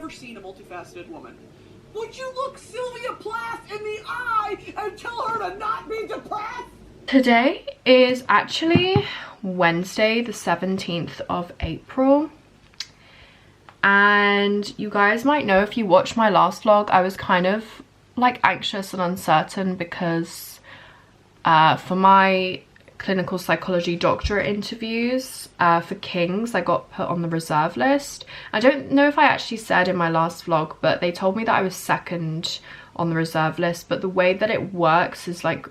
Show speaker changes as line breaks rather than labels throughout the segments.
never seen a multifaceted woman. Would you look Sylvia Plath in the eye and tell her to not be depressed?
Today is actually Wednesday, the 17th of April. And you guys might know, if you watched my last vlog, I was kind of like anxious and uncertain because for my clinical psychology doctorate interviews for King's, I got put on the reserve list. I don't know if I actually said in my last vlog, but they told me that I was second on the reserve list. But the way that it works is like,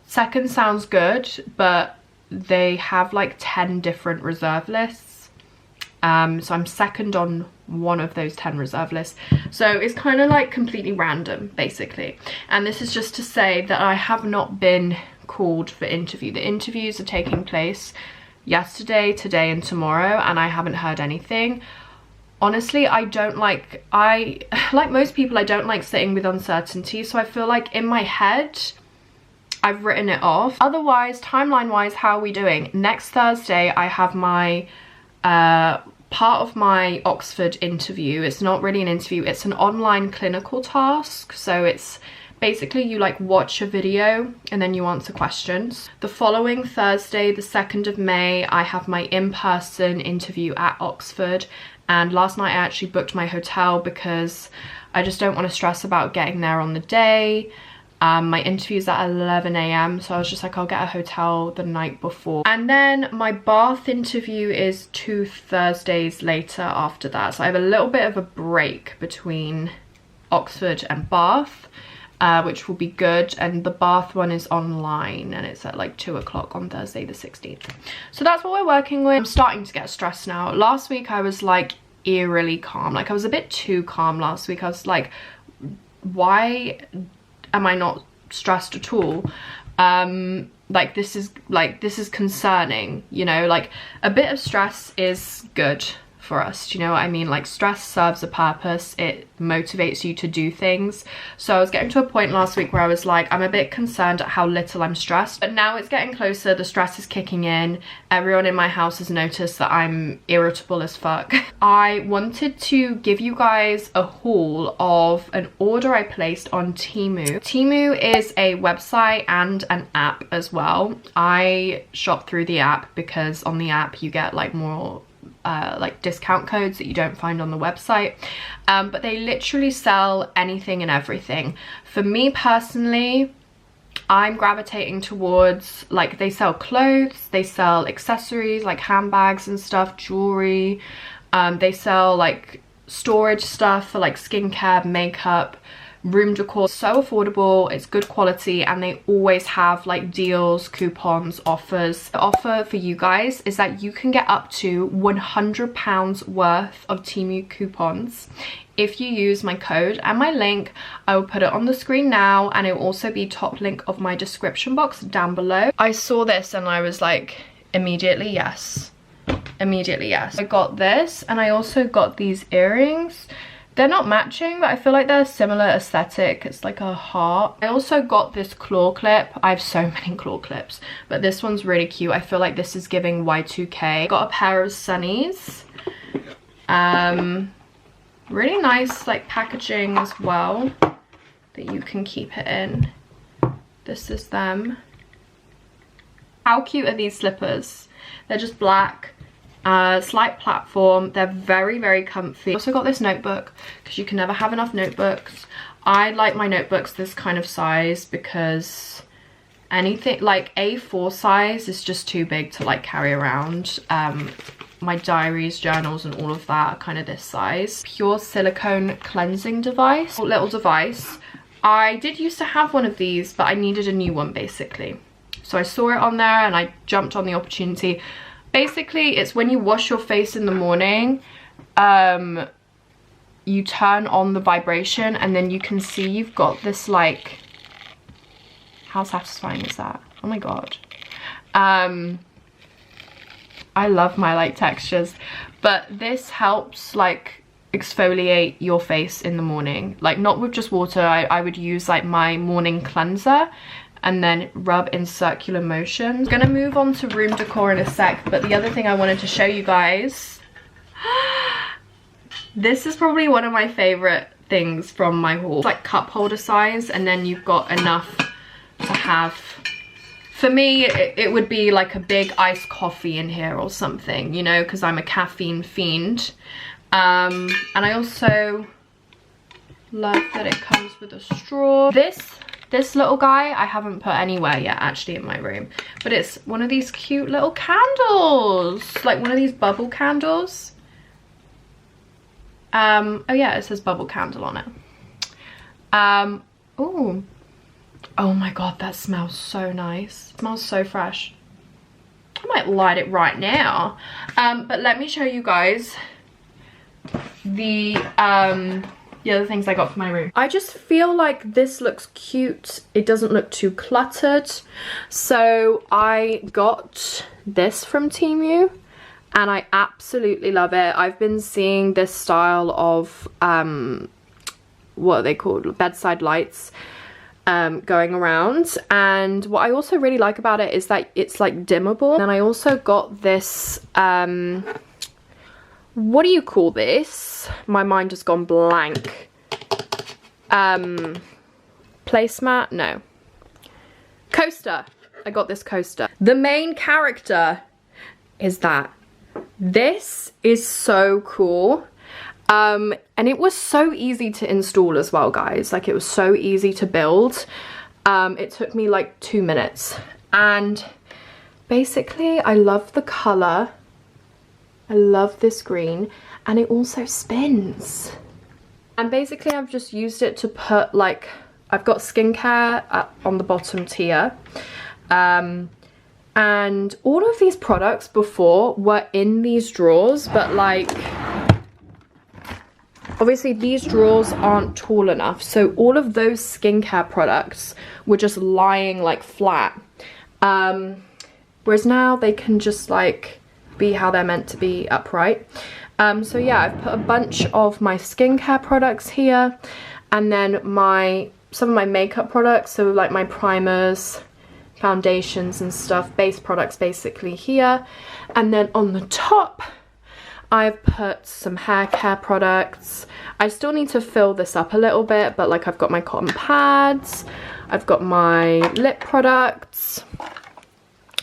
second sounds good, but they have like 10 different reserve lists. So I'm second on one of those 10 reserve lists. So it's kind of like completely random, basically. And this is just to say that I have not been called for interview. The interviews are taking place yesterday, today and tomorrow, and I haven't heard anything. Honestly, like most people, I don't like sitting with uncertainty. So I feel like in my head, I've written it off. Otherwise, timeline wise, how are we doing? Next Thursday, I have my part of my Oxford interview. It's not really an interview, it's an online clinical task. So it's basically you like watch a video and then you answer questions. The following Thursday, the 2nd of May, I have my in-person interview at Oxford. And last night I actually booked my hotel because I just don't want to stress about getting there on the day. My interview's at 11 AM, so I was just like, I'll get a hotel the night before. And then my Bath interview is 2 Thursdays later after that. So I have a little bit of a break between Oxford and Bath, which will be good. And the Bath one is online and it's at like 2 o'clock on Thursday the 16th. So that's what we're working with. I'm starting to get stressed now. Last week I was like eerily calm. Like I was a bit too calm last week. I was like, why am I not stressed at all? Like this is concerning, you know, like a bit of stress is good for us, do you know what I mean? Like stress serves a purpose, it motivates you to do things. So I was getting to a point last week where I was like, I'm a bit concerned at how little I'm stressed, but now it's getting closer, the stress is kicking in. Everyone in my house has noticed that I'm irritable as fuck. I wanted to give you guys a haul of an order I placed on Temu. Temu is a website and an app as well. I shop through the app because on the app you get like more like discount codes that you don't find on the website, but they literally sell anything and everything. For me personally, I'm gravitating towards, like, they sell clothes, they sell accessories like handbags and stuff, jewelry, they sell like storage stuff for like skincare, makeup, room decor. So affordable, it's good quality, and they always have like deals, coupons, offers. The offer for you guys is that you can get up to £100 worth of Temu coupons if you use my code and my link. I will put it on the screen now, and it will also be top link of my description box down below. I saw this and I was like, immediately yes, immediately yes. I got this, and I also got these earrings. They're not matching, but I feel like they're a similar aesthetic. It's like a heart. I also got this claw clip. I have so many claw clips, but this one's really cute. I feel like this is giving Y2K. Got a pair of sunnies. Really nice like packaging as well that you can keep it in. This is them. How cute are these slippers? They're just black. Slight platform. They're very, very comfy. Also got this notebook because you can never have enough notebooks. I like my notebooks this kind of size because anything like A4 size is just too big to like carry around. My diaries, journals and all of that are kind of this size. Pure silicone cleansing device, little device. I did used to have one of these, but I needed a new one basically. So I saw it on there and I jumped on the opportunity. Basically, it's when you wash your face in the morning, you turn on the vibration and then you can see you've got this like, how satisfying is that? Oh my god. I love my light textures, but this helps like exfoliate your face in the morning. Like not with just water, I would use like my morning cleanser and then rub in circular motion. I'm gonna move on to room decor in a sec, but the other thing I wanted to show you guys, This is probably one of my favorite things from my haul. It's like cup holder size, and then you've got enough to have, for me it would be like a big iced coffee in here or something, you know, because I'm a caffeine fiend. And I also love that it comes with a straw. This little guy I haven't put anywhere yet actually in my room, but it's one of these cute little candles, like one of these bubble candles. Oh yeah, it says bubble candle on it. Ooh. Oh my god, that smells so nice. It smells so fresh. I might light it right now. But let me show you guys the other things I got for my room. I just feel like this looks cute. It doesn't look too cluttered. So I got this from Temu and I absolutely love it. I've been seeing this style of, what are they called? Bedside lights going around. And what I also really like about it is that it's like dimmable. And I also got this, what do you call this? My mind has gone blank. Placemat? No. Coaster. I got this coaster. The main character is that. This is so cool. And it was so easy to install as well, guys. Like, it was so easy to build. It took me like 2 minutes. And basically, I love the color. I love this green, and it also spins. And basically I've just used it to put, like, I've got skincare on the bottom tier. And all of these products before were in these drawers, but like, obviously these drawers aren't tall enough. So all of those skincare products were just lying like flat. Whereas now they can just like be how they're meant to be, upright. So yeah, I've put a bunch of my skincare products here, and then some of my makeup products, so like my primers, foundations and stuff, base products basically here. And then on the top I've put some hair care products. I still need to fill this up a little bit, but like I've got my cotton pads, I've got my lip products,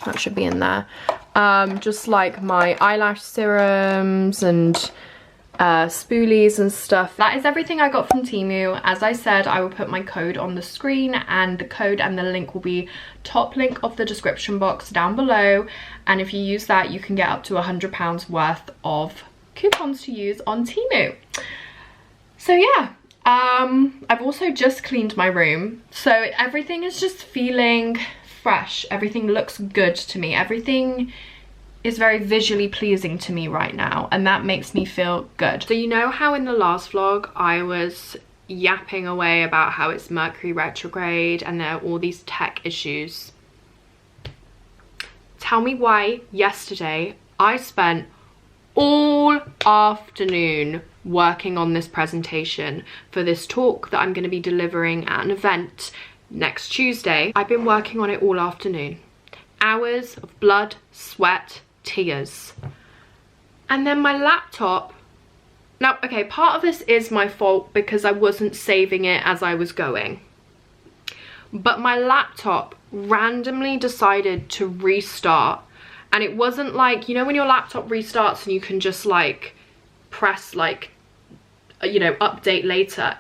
that should be in there. Just like my eyelash serums and spoolies and stuff. That is everything I got from Temu. As I said, I will put my code on the screen, and the code and the link will be top link of the description box down below. And if you use that, you can get up to £100 worth of coupons to use on Temu. So yeah, I've also just cleaned my room, so everything is just feeling fresh. Everything looks good to me. Everything is very visually pleasing to me right now, and that makes me feel good. So you know how in the last vlog I was yapping away about how it's Mercury retrograde and there are all these tech issues? Tell me why yesterday I spent all afternoon working on this presentation for this talk that I'm going to be delivering at an event next Tuesday. I've been working on it all afternoon. Hours of blood, sweat, tears. And then my laptop, now okay, part of this is my fault because I wasn't saving it as I was going, but my laptop randomly decided to restart. And it wasn't like, you know when your laptop restarts and you can just like press like, you know, update later.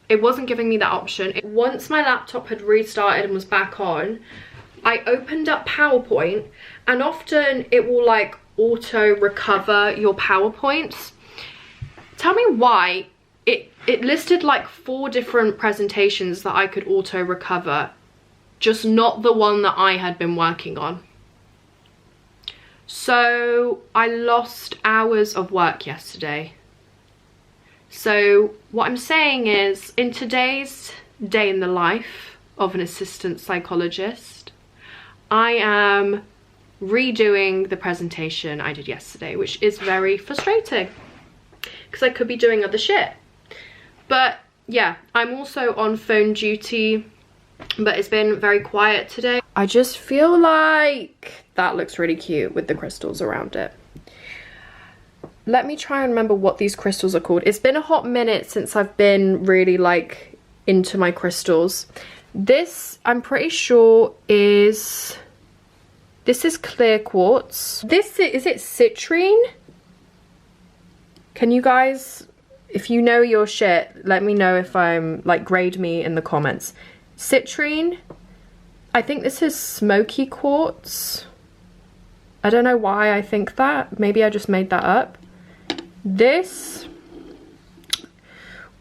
It wasn't giving me that option. Once my laptop had restarted and was back on, I opened up PowerPoint, and often it will like auto recover your PowerPoints. Tell me why it listed like 4 different presentations that I could auto recover, just not the one that I had been working on. So I lost hours of work yesterday. So what I'm saying is, in today's day in the life of an assistant psychologist, I am redoing the presentation I did yesterday, which is very frustrating because I could be doing other shit. But yeah, I'm also on phone duty, but it's been very quiet today. I just feel like that looks really cute with the crystals around it. let me try and remember what these crystals are called. It's been a hot minute since I've been really like into my crystals. This, I'm pretty sure this is clear quartz. This is it citrine? Can you guys, if you know your shit, let me know if I'm, like, grade me in the comments. Citrine. I think this is smoky quartz. I don't know why I think that. Maybe I just made that up. This.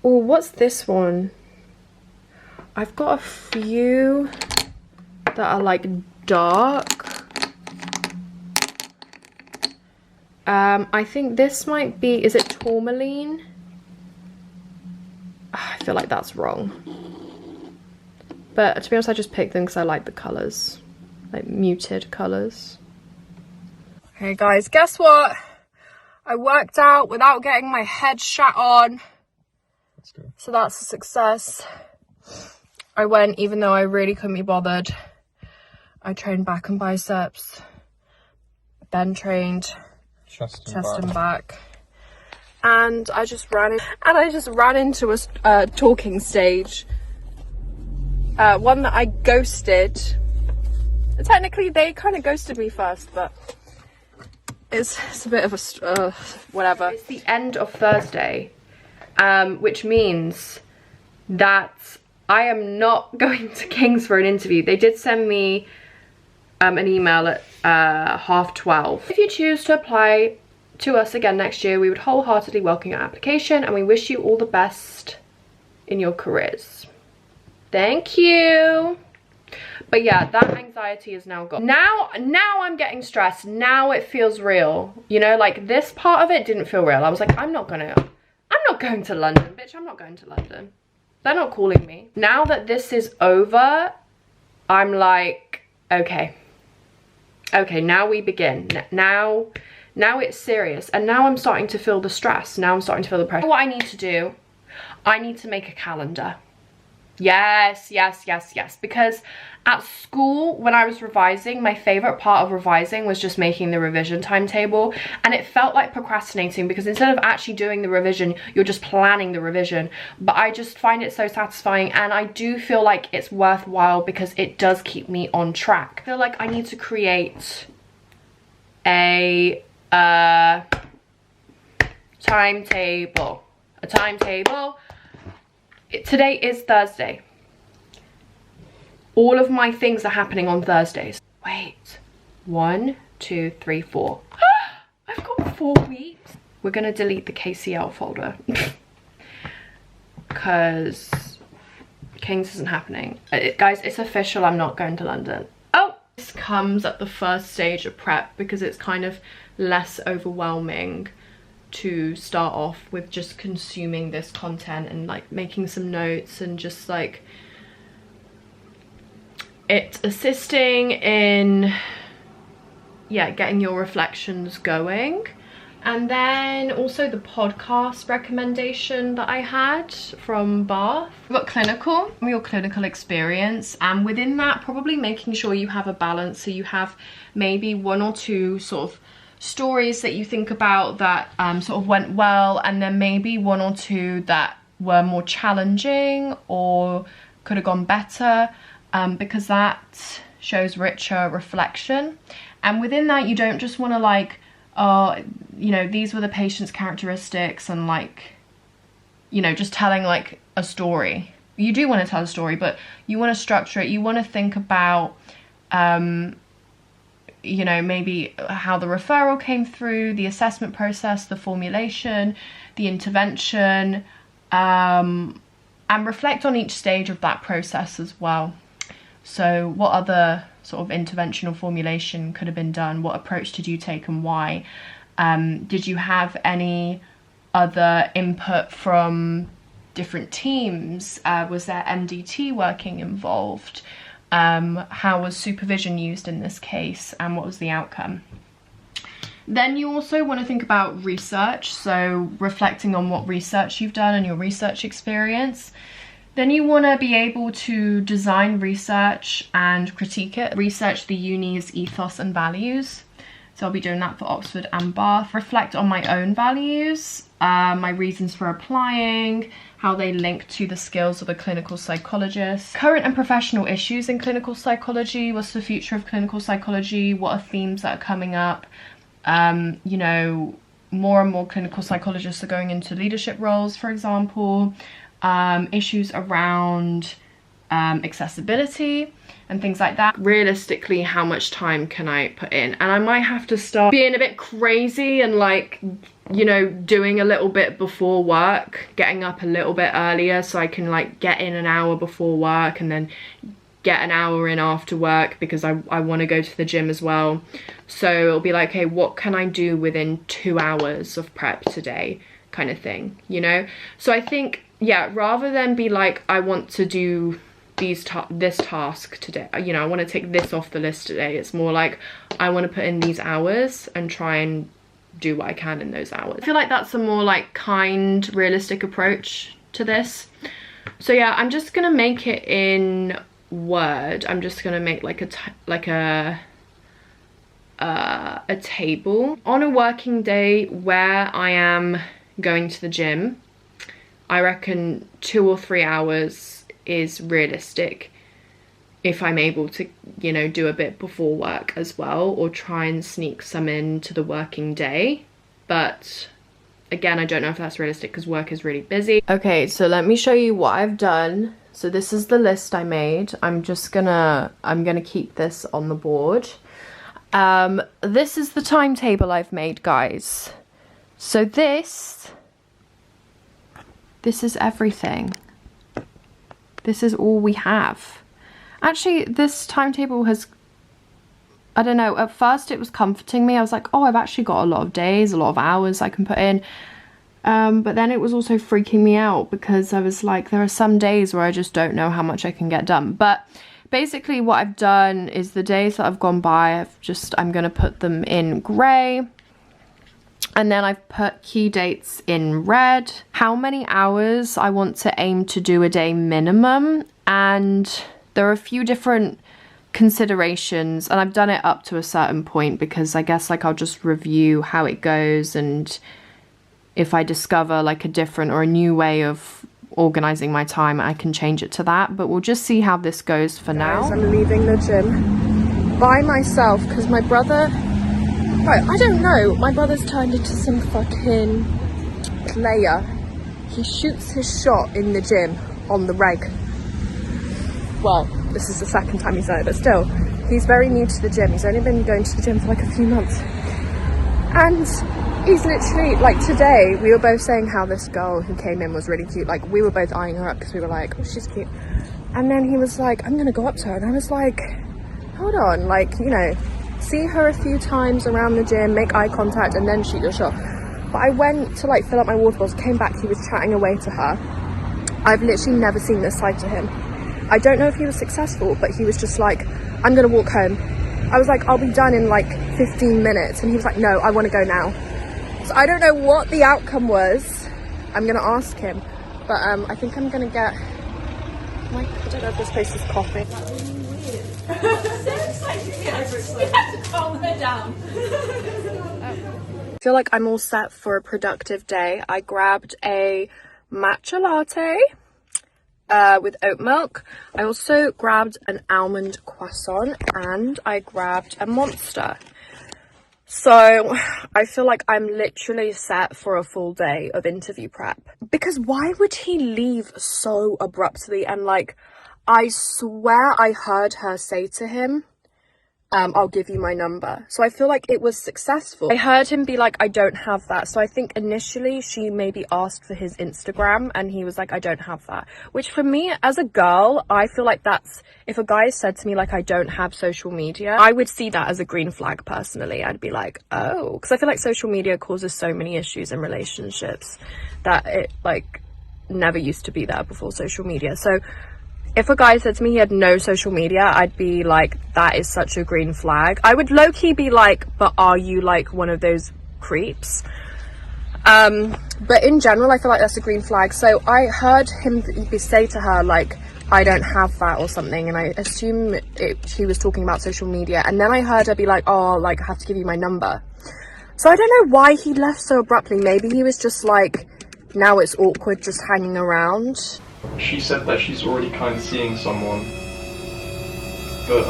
Oh, what's this one? I've got a few that are like dark. I think this might be, is it tourmaline? I feel like that's wrong. But to be honest, I just picked them because I like the colours. Like muted colours. Okay guys, guess what? I worked out without getting my head shat on.
That's good.
So that's a success. I went even though I really couldn't be bothered. I trained back and biceps. Ben trained chest and back. And I just ran into a talking stage. One that I ghosted. Technically they kind of ghosted me first, but it's a bit of a whatever. It's the end of Thursday, which means that I am not going to King's for an interview. They did send me an email at 12:30. If you choose to apply to us again next year, we would wholeheartedly welcome your application and we wish you all the best in your careers. Thank you. But yeah, that anxiety is now gone. Now I'm getting stressed. Now it feels real. You know, like this part of it didn't feel real. I was like, I'm not going to London, bitch. I'm not going to London. They're not calling me. Now that this is over, I'm like, okay, now we begin. Now it's serious. And now I'm starting to feel the stress. Now I'm starting to feel the pressure. What I need to do, I need to make a calendar. Yes. Because at school, when I was revising, my favorite part of revising was just making the revision timetable. And it felt like procrastinating because instead of actually doing the revision, you're just planning the revision. But I just find it so satisfying, and I do feel like it's worthwhile because it does keep me on track. I feel like I need to create a timetable. Today is Thursday. All of my things are happening on Thursdays. Wait, 1, 2, 3, 4. I've got 4 weeks. We're gonna delete the KCL folder because King's isn't happening. Guys, it's official, I'm not going to London. Oh, this comes at the first stage of prep because it's kind of less overwhelming to start off with just consuming this content and like making some notes and just like it's assisting in getting your reflections going. And then also the podcast recommendation that I had from Bath. We've got clinical, your clinical experience, and within that probably making sure you have a balance, so you have maybe 1 or 2 sort of stories that you think about that sort of went well, and then maybe 1 or 2 that were more challenging or could have gone better, because that shows richer reflection. And within that, you don't just want to like, you know, these were the patient's characteristics and like, you know, just telling like a story. You do want to tell a story, but you want to structure it. You want to think about you know, maybe how the referral came through, the assessment process, the formulation, the intervention, and reflect on each stage of that process as well. So what other sort of intervention or formulation could have been done? What approach did you take and why? Did you have any other input from different teams? Was there MDT working involved? How was supervision used in this case, and what was the outcome? Then you also want to think about research, so reflecting on what research you've done and your research experience. Then you want to be able to design research and critique it. Research the uni's ethos and values. So I'll be doing that for Oxford and Bath. Reflect on my own values, my reasons for applying, how they link to the skills of a clinical psychologist, current and professional issues in clinical psychology, what's the future of clinical psychology, what are themes that are coming up. You know, more and more clinical psychologists are going into leadership roles, for example. Issues around accessibility and things like that. Realistically, how much time can I put in? And I might have to start being a bit crazy and like, you know, doing a little bit before work, getting up a little bit earlier so I can like get in an hour before work and then get an hour in after work, because I want to go to the gym as well. So it'll be like, okay, what can I do within 2 hours of prep today, kind of thing, you know? So I think, yeah, rather than be like, I want to do this task today, you know, I want to take this off the list today, it's more like I want to put in these hours and try and do what I can in those hours. I feel like that's a more like kind, realistic approach to this. So yeah, I'm just gonna make it in Word. I'm just gonna make like a table on a working day where I am going to the gym. I reckon 2 or 3 hours is realistic if I'm able to, you know, do a bit before work as well, or try and sneak some into the working day. But again, I don't know if that's realistic because work is really busy. Okay, so let me show you what I've done. So this is the list I made. I'm gonna keep this on the board. This is the timetable I've made, guys. So this is everything. This is all we have. Actually, this timetable has, I don't know, at first it was comforting me. I was like, oh, I've actually got a lot of days, a lot of hours I can put in. But then it was also freaking me out because I was like, there are some days where I just don't know how much I can get done. But basically what I've done is the days that have gone by, I'm gonna put them in grey. And then I've put key dates in red, how many hours I want to aim to do a day minimum. And there are a few different considerations, and I've done it up to a certain point because I guess like I'll just review how it goes, and if I discover like a different or a new way of organizing my time, I can change it to that. But we'll just see how this goes for now. I'm leaving the gym by myself because my brother, right, I don't know, my brother's turned into some fucking player. He shoots his shot in the gym on the reg. Well, this is the second time he's done it, but still, he's very new to the gym. He's only been going to the gym for like a few months. And he's literally, like today, we were both saying how this girl who came in was really cute. Like, we were both eyeing her up because we were like, oh, she's cute. And then he was like, I'm gonna go up to her. And I was like, hold on, like, you know, see her a few times around the gym, make eye contact, and then shoot your shot. But I went to like fill up my water bottles, came back, he was chatting away to her. I've literally never seen this side to him. I don't know if he was successful, but he was just like, I'm gonna walk home. I was like, I'll be done in like 15 minutes. And he was like, no, I wanna go now. So I don't know what the outcome was. I'm gonna ask him. But I think I'm gonna get, I don't know if this place is coffee. Calm her down. I feel like I'm all set for a productive day. I grabbed a matcha latte with oat milk. I also grabbed an almond croissant and I grabbed a Monster. So I feel like I'm literally set for a full day of interview prep. Because why would he leave so abruptly? And like, I swear I heard her say to him, I'll give you my number. So I feel like it was successful. I heard him be like, I don't have that. So I think initially she maybe asked for his Instagram and he was like, I don't have that. Which for me, as a girl, I feel like that's, if a guy said to me like, I don't have social media, I would see that as a green flag personally. I'd be like, oh, because I feel like social media causes so many issues in relationships that it like never used to be there before social media. So if a guy said to me he had no social media, I'd be like, that is such a green flag. I would low-key be like, but are you like one of those creeps? But in general, I feel like that's a green flag. So I heard him say to her, like, I don't have that or something, and I assume she was talking about social media, and then I heard her be like, oh, like, I have to give you my number. So I don't know why he left so abruptly. Maybe he was just like, now it's awkward just hanging around.
She said that she's already kind of seeing someone, but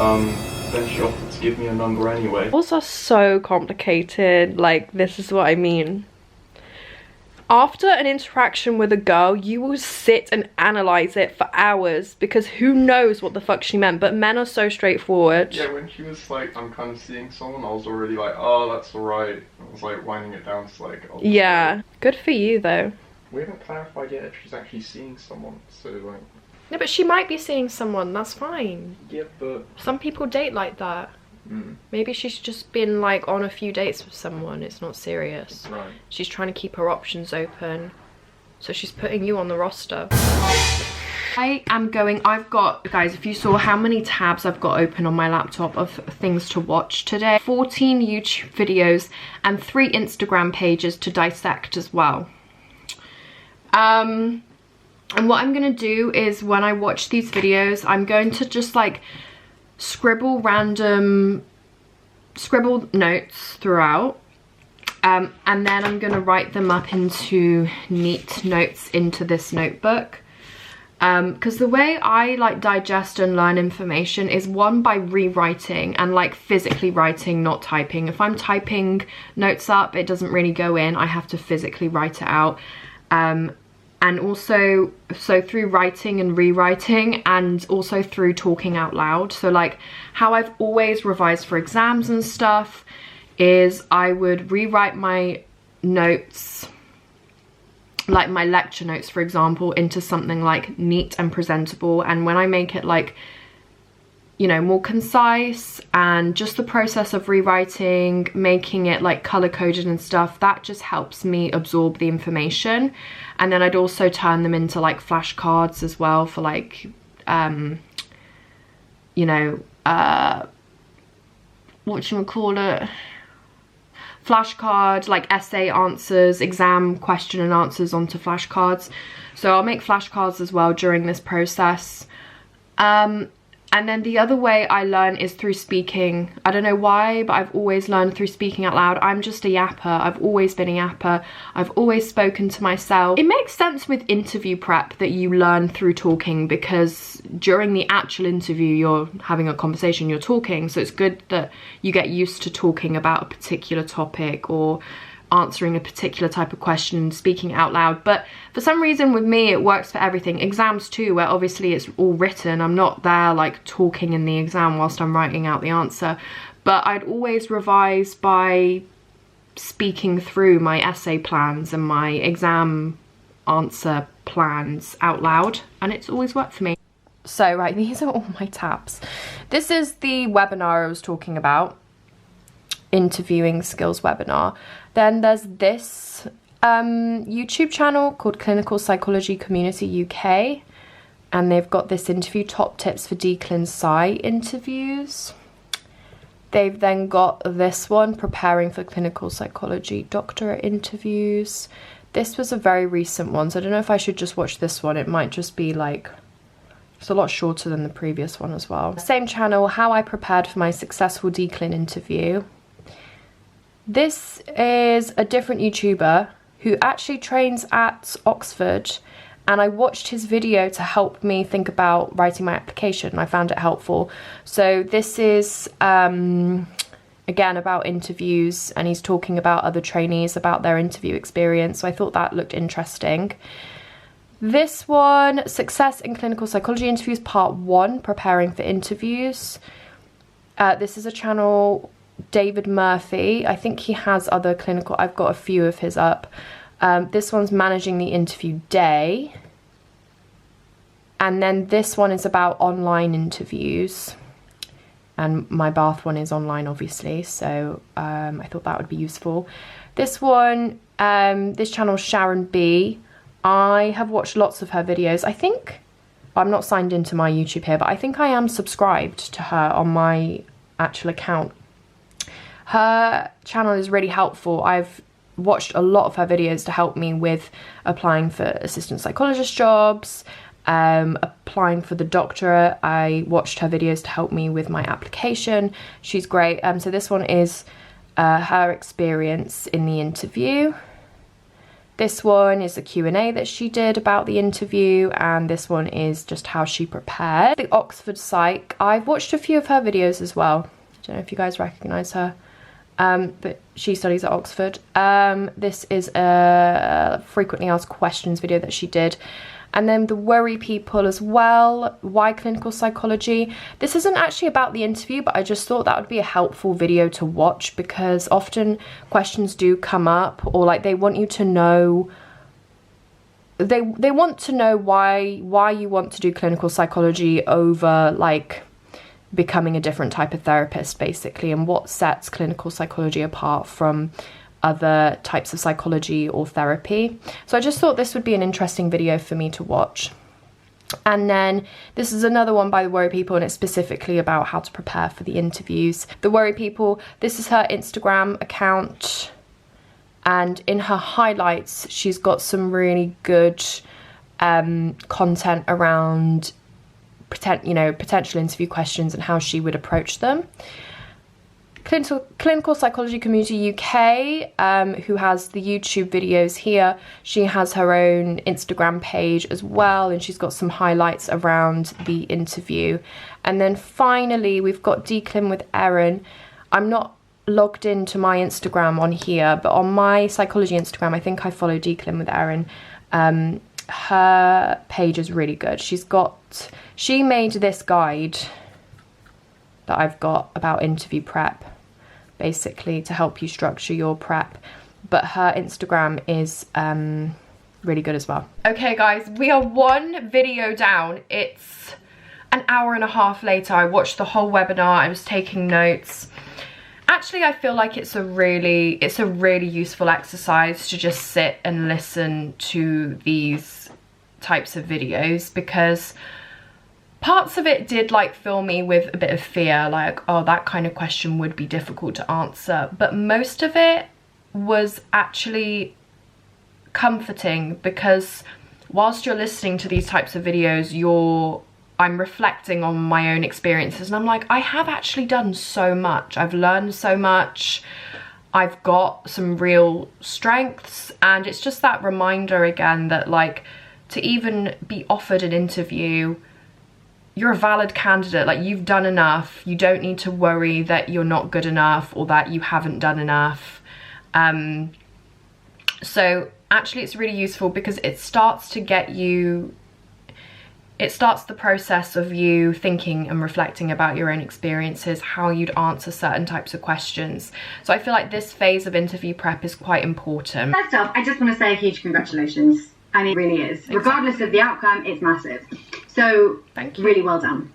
then she offered to give me a number anyway.
Those are so complicated. Like, this is what I mean. After an interaction with a girl, you will sit and analyze it for hours because who knows what the fuck she meant, but men are so straightforward.
Yeah, when she was like, I'm kind of seeing someone, I was already like, oh, that's alright. I was like winding it down to like, oh,
yeah, good for you though.
We haven't clarified yet if she's actually seeing someone, so like...
No, but she might be seeing someone, that's fine.
Yeah, but...
Some people date like that.
Mm.
Maybe she's just been like on a few dates with someone, it's not serious.
Right.
She's trying to keep her options open, so she's putting you on the roster. I've got, guys, if you saw how many tabs I've got open on my laptop of things to watch today, 14 YouTube videos and 3 Instagram pages to dissect as well. And what I'm gonna do is when I watch these videos, I'm going to just like scribble notes throughout, and then I'm gonna write them up into neat notes into this notebook, because the way I like digest and learn information is one by rewriting and like physically writing, not typing. If I'm typing notes up, it doesn't really go in. I have to physically write it out, and also so through writing and rewriting, and also through talking out loud. So like how I've always revised for exams and stuff is I would rewrite my notes, like my lecture notes for example, into something like neat and presentable, and when I make it like, you know, more concise, and just the process of rewriting, making it like color coded and stuff, that just helps me absorb the information. And then I'd also turn them into like flashcards as well for like, you know, whatchamacallit, flashcards, like essay answers, exam question and answers onto flashcards. So I'll make flashcards as well during this process. And then the other way I learn is through speaking. I don't know why, but I've always learned through speaking out loud. I'm just a yapper. I've always been a yapper. I've always spoken to myself. It makes sense with interview prep that you learn through talking, because during the actual interview, you're having a conversation, you're talking. So it's good that you get used to talking about a particular topic or answering a particular type of question, speaking out loud. But for some reason with me it works for everything. Exams too, where obviously it's all written, I'm not there like talking in the exam whilst I'm writing out the answer, but I'd always revise by speaking through my essay plans and my exam answer plans out loud, and it's always worked for me. So right, these are all my tabs. This is the webinar I was talking about, interviewing skills webinar. Then there's this YouTube channel called Clinical Psychology Community UK, and they've got this interview, top tips for declin Psy interviews. They've then got this one, preparing for clinical psychology doctorate interviews. This was a very recent one, so I don't know if I should just watch this one. It might just be like, it's a lot shorter than the previous one as well. Same channel, how I prepared for my successful declin interview. This is a different YouTuber who actually trains at Oxford, and I watched his video to help me think about writing my application. I found it helpful. So this is again about interviews, and he's talking about other trainees, about their interview experience. So I thought that looked interesting. This one, Success in Clinical Psychology Interviews Part 1, Preparing for Interviews. This is a channel, David Murphy. I think he has other clinical, I've got a few of his up. This one's Managing the Interview Day. And then this one is about online interviews. And my Bath one is online, obviously, so I thought that would be useful. This one, this channel, Sharon B. I have watched lots of her videos. I think, I'm not signed into my YouTube here, but I think I am subscribed to her on my actual account. Her channel is really helpful. I've watched a lot of her videos to help me with applying for assistant psychologist jobs, applying for the doctorate. I watched her videos to help me with my application. She's great. So this one is her experience in the interview. This one is a Q&A that she did about the interview, and this one is just how she prepared. The Oxford Psych, I've watched a few of her videos as well. I don't know if you guys recognise her, but she studies at Oxford. This is a frequently asked questions video that she did. And then the Worry People as well, why clinical psychology. This isn't actually about the interview, but I just thought that would be a helpful video to watch, because often questions do come up, or like they want you to know, they want to know why you want to do clinical psychology over like becoming a different type of therapist, basically, and what sets clinical psychology apart from other types of psychology or therapy. So I just thought this would be an interesting video for me to watch. And then this is another one by the Worry People, and it's specifically about how to prepare for the interviews. The Worry People, this is her Instagram account, and in her highlights she's got some really good content around potential interview questions and how she would approach them. Clinical Psychology Community UK, who has the YouTube videos here. She has her own Instagram page as well, and she's got some highlights around the interview. And then finally, we've got Declim with Erin. I'm not logged into my Instagram on here, but on my psychology Instagram, I think I follow Declim with Erin. Her page is really good. She made this guide that I've got about interview prep, basically to help you structure your prep, but her Instagram is really good as well. Okay guys, we are one video down. It's an hour and a half later. I watched the whole webinar, I was taking notes. Actually, I feel like it's a really useful exercise to just sit and listen to these types of videos, because parts of it did like fill me with a bit of fear, like, oh, that kind of question would be difficult to answer. But most of it was actually comforting, because whilst you're listening to these types of videos, I'm reflecting on my own experiences, and I'm like, I have actually done so much. I've learned so much. I've got some real strengths, and it's just that reminder again that like, to even be offered an interview, you're a valid candidate. Like, you've done enough. You don't need to worry that you're not good enough or that you haven't done enough. So actually it's really useful, because it starts to get you, it starts the process of you thinking and reflecting about your own experiences, how you'd answer certain types of questions. So I feel like this phase of interview prep is quite important.
First off, I just want to say a huge congratulations. I mean, it really is. Exactly. Regardless of the outcome, it's massive. So,
thank you.
Really well done.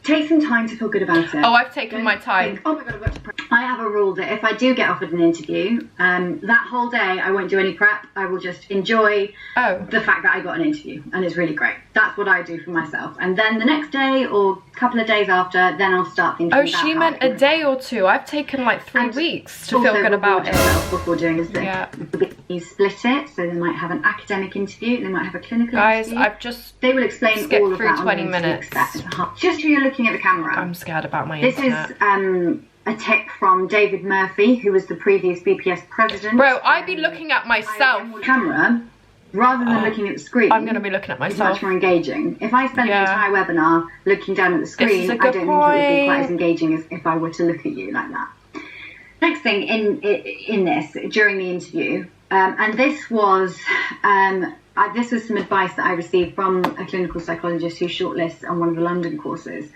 Take some time to feel good about it.
Oh, I've taken my time.
Think, oh my God, I've got to prep. I have a rule that if I do get offered an interview, that whole day I won't do any prep. I will just enjoy the fact that I got an interview, and it's really great. That's what I do for myself. And then the next day or a couple of days after, then I'll start thinking about
she meant a day or two. I've taken like 3 weeks to feel good about it.
Before doing this, you split it, so they might have an academic interview, they might have a clinical interview.
Guys, I've just
they will explain all of that
20 minutes.
Just so you're looking at the camera.
I'm scared about my
internet. This is a tip from David Murphy, who was the previous BPS president.
Bro, I'd be looking at myself.
Camera, rather than looking at the screen.
I'm going to be looking at myself.
It's much more engaging. If I spent the entire webinar looking down at the screen, I don't think it would be quite as engaging as if I were to look at you like that. Next thing in this, during the interview, and this was some advice that I received from a clinical psychologist who shortlists on one of the London courses.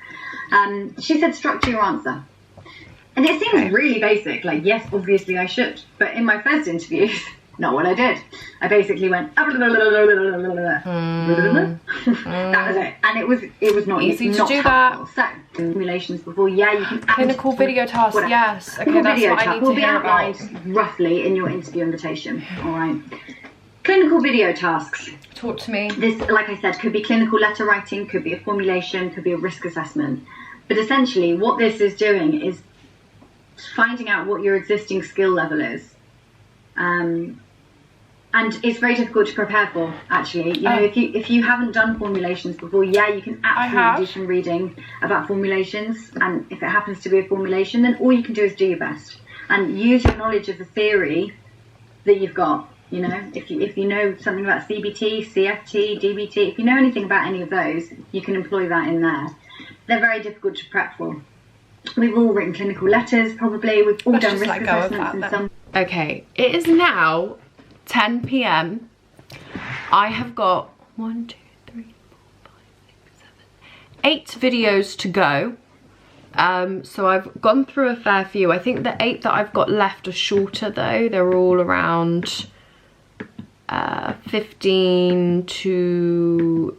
She said, structure your answer. And it seems really basic, like, yes, obviously I should. But in my first interviews, not what I did. I basically went, that was it. And it was not
easy to
not
do
helpful.
that.
So, simulations before, you can
clinical video tasks, yes. Okay, that's what I need to hear about.
Will be outlined roughly in your interview invitation, all right? Clinical video tasks.
Talk to me.
This, like I said, could be clinical letter writing, could be a formulation, could be a risk assessment. But essentially, what this is doing is finding out what your existing skill level is. And it's very difficult to prepare for, actually. You know, if you haven't done formulations before, yeah, you can absolutely do some reading about formulations. And if it happens to be a formulation, then all you can do is do your best and use your knowledge of the theory that you've got. You know, if you know something about CBT, CFT, DBT, if you know anything about any of those, you can employ that in there. They're very difficult to prep for. We've all written clinical letters, probably. We've all done risk assessments in some.
Okay, it is now 10 p.m. I have got 1, 2, 3, 4, 5, 6, 7, 8 videos to go. So I've gone through a fair few. I think the 8 that I've got left are shorter though. They're all around 15 to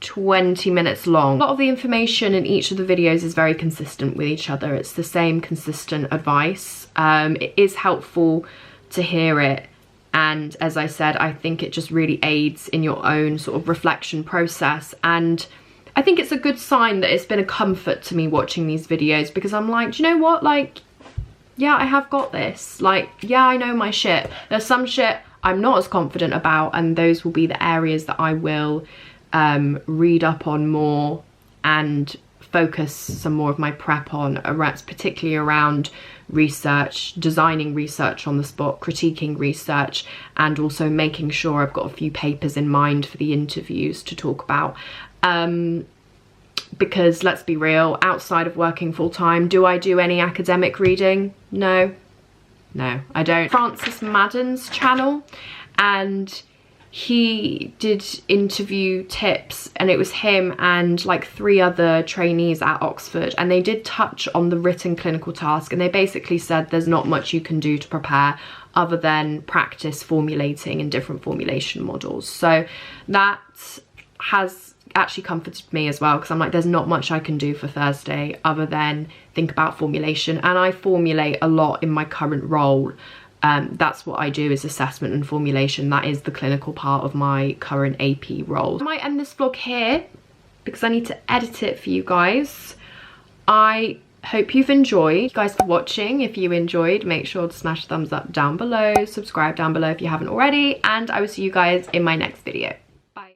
20 minutes long. A lot of the information in each of the videos is very consistent with each other. It's the same consistent advice. It is helpful to hear it, and as I said, I think it just really aids in your own sort of reflection process. And I think it's a good sign that it's been a comfort to me watching these videos, because I'm like, do you know what, like, yeah, I have got this. Like, yeah, I know my shit. There's some shit I'm not as confident about, and those will be the areas that I will read up on more and focus some more of my prep on, particularly around research, designing research on the spot, critiquing research, and also making sure I've got a few papers in mind for the interviews to talk about. Because let's be real, outside of working full-time, do I do any academic reading? No, I don't. Francis Madden's channel, and he did interview tips, and it was him and like 3 other trainees at Oxford, and they did touch on the written clinical task, and they basically said there's not much you can do to prepare other than practice formulating in different formulation models. So that has actually comforted me as well, because I'm like, there's not much I can do for Thursday other than think about formulation, and I formulate a lot in my current role. That's what I do, is assessment and formulation. That is the clinical part of my current AP role. I might end this vlog here because I need to edit it for you guys. I hope you've enjoyed. Thank you guys for watching. If you enjoyed, make sure to smash the thumbs up down below, subscribe down below if you haven't already, and I will see you guys in my next video.